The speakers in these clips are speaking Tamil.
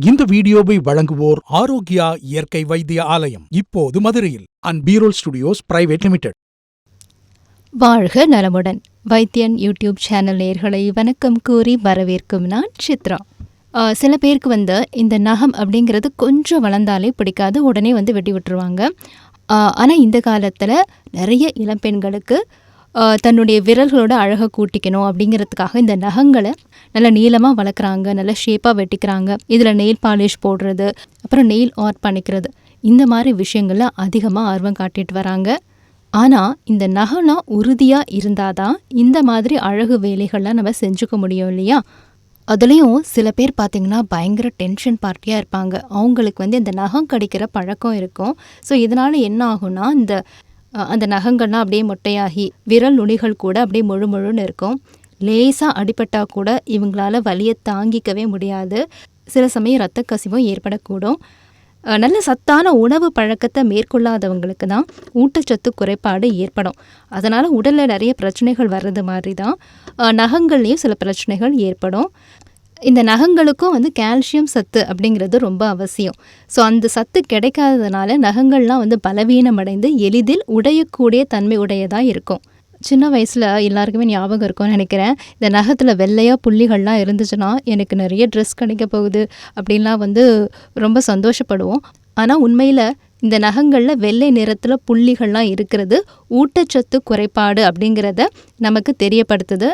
இந்த வீடியோவை வழங்குவோர் ஆரோக்கியா இயற்கை வைத்திய ஆலயம், இப்போது மதுரையில் and BROLL studios private limited. வாழ்க நலமுடன். வைத்தியன் யூடியூப் சேனல் நேயர்களை வணக்கம் கூறி வரவேற்கும் நான் சித்ரா. சில பேருக்கு இந்த நகம் அப்படிங்கிறது கொஞ்சம் வளர்ந்தாலே பிடிக்காது, உடனே வெட்டி விட்டுருவாங்க. ஆனால் இந்த காலத்தில் நிறைய இளம்பெண்களுக்கு தன்னுடைய விரல்களோட அழகை கூட்டிக்கணும் அப்படிங்கிறதுக்காக இந்த நகங்களை நல்லா நீளமாக வளர்க்குறாங்க, நல்லா ஷேப்பாக வெட்டிக்கிறாங்க. இதில் நெயில் பாலிஷ் போடுறது, அப்புறம் நெயில் ஆர்ட் பண்ணிக்கிறது, இந்த மாதிரி விஷயங்களில் அதிகமாக ஆர்வம் காட்டிட்டு வராங்க. ஆனால் இந்த நகம்லாம் உறுதியாக இருந்தால் தான் இந்த மாதிரி அழகு வேலைகள்லாம் நம்ம செஞ்சுக்க முடியும் இல்லையா? அதுலேயும் சில பேர் பார்த்திங்கன்னா பயங்கர டென்ஷன் பார்ட்டியாக இருப்பாங்க. அவங்களுக்கு இந்த நகம் கடிக்கிற பழக்கம் இருக்கும். ஸோ இதனால் என்ன ஆகும்னா, அந்த நகங்கள்லாம் அப்படியே மொட்டையாகி விரல் நுனிகள் கூட அப்படியே முழுன்னு இருக்கும். லேசாக அடிபட்டால் கூட இவங்களால வலியை தாங்கிக்கவே முடியாது. சில சமயம் இரத்த கசிவும் ஏற்படக்கூடும். நல்ல சத்தான உணவு பழக்கத்தை மேற்கொள்ளாதவங்களுக்கு தான் ஊட்டச்சத்து குறைபாடு ஏற்படும். அதனால் உடலில் நிறைய பிரச்சனைகள் வர்றது மாதிரி தான் நகங்கள்லேயும் சில பிரச்சனைகள் ஏற்படும். இந்த நகங்களுக்கும் கால்சியம் சத்து அப்படிங்கிறது ரொம்ப அவசியம். ஸோ அந்த சத்து கிடைக்காததுனால நகங்கள்லாம் பலவீனமடைந்து எளிதில் உடையக்கூடிய தன்மை உடையதாக இருக்கும். சின்ன வயசில் எல்லாருக்குமே ஞாபகம் இருக்கும்னு நினைக்கிறேன். இந்த நகத்தில் வெள்ளையாக புள்ளிகள்லாம் இருந்துச்சுன்னா எனக்கு நிறைய ட்ரெஸ் கிடைக்க போகுது அப்படின்லாம் ரொம்ப சந்தோஷப்படுவோம். ஆனால் உண்மையில் இந்த நகங்களில் வெள்ளை நிறத்தில் புள்ளிகள்லாம் இருக்கிறது ஊட்டச்சத்து குறைபாடு அப்படிங்கிறத நமக்கு தெரியப்படுத்துது.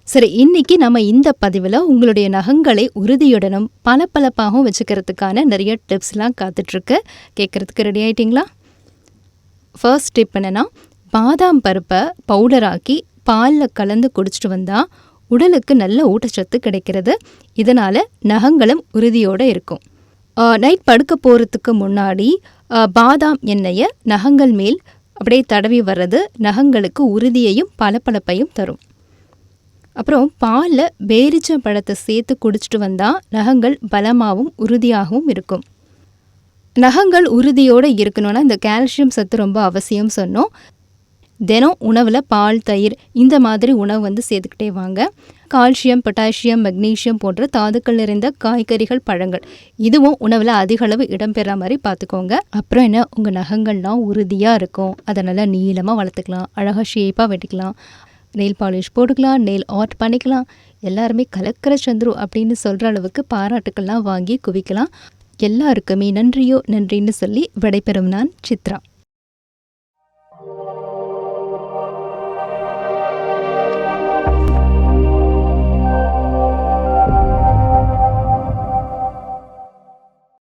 சரி, இன்னைக்கு நம்ம இந்த பதிவில் உங்களுடைய நகங்களை உறுதியுடனும் பளபளப்பாகவும் வச்சுக்கிறதுக்கான நிறைய டிப்ஸ்லாம் காத்துட்ருக்கு. கேட்குறதுக்கு ரெடி ஆகிட்டிங்களா? ஃபர்ஸ்ட் டிப் என்னென்னா, பாதாம் பருப்பை பவுடராக்கி பாலில் கலந்து குடிச்சிட்டு வந்தால் உடலுக்கு நல்ல ஊட்டச்சத்து கிடைக்கிறது. இதனால் நகங்களும் உறுதியோடு இருக்கும். நைட் படுக்க போகிறதுக்கு முன்னாடி பாதாம் எண்ணெயை நகங்கள் மேல் அப்படியே தடவி வர்றது நகங்களுக்கு உறுதியையும் பளபளப்பையும் தரும். அப்புறம் பாலில் பேரிச்சம் பழத்தை சேர்த்து குடிச்சிட்டு வந்தால் நகங்கள் பலமாகவும் உறுதியாகவும் இருக்கும். நகங்கள் உறுதியோடு இருக்கணும்னா இந்த கால்சியம் சத்து ரொம்ப அவசியம் சொன்னோம். தினம் உணவில் பால், தயிர் இந்த மாதிரி உணவு சேர்த்துக்கிட்டே வாங்க. கால்சியம், பொட்டாசியம், மெக்னீஷியம் போன்ற தாதுக்கள் நிறைந்த காய்கறிகள், பழங்கள் இதுவும் உணவில் அதிக அளவு இடம்பெற மாதிரி பார்த்துக்கோங்க. அப்புறம் என்ன, உங்கள் நகங்கள்லாம் உறுதியாக இருக்கும். அதை நல்லா நீளமாக வளர்த்துக்கலாம், அழகாக ஷேப்பாக வெட்டிக்கலாம், நெயில் பாலிஷ் போட்டுக்கலாம், நெயில் ஆர்ட் பண்ணிக்கலாம். எல்லாருமே கலக்கிற சந்துரு அப்படின்னு சொல்கிற அளவுக்கு பாராட்டுக்கள்லாம் வாங்கி குவிக்கலாம். எல்லாருக்குமே நன்றின்னு சொல்லி விடைபெறும் நான் சித்ரா.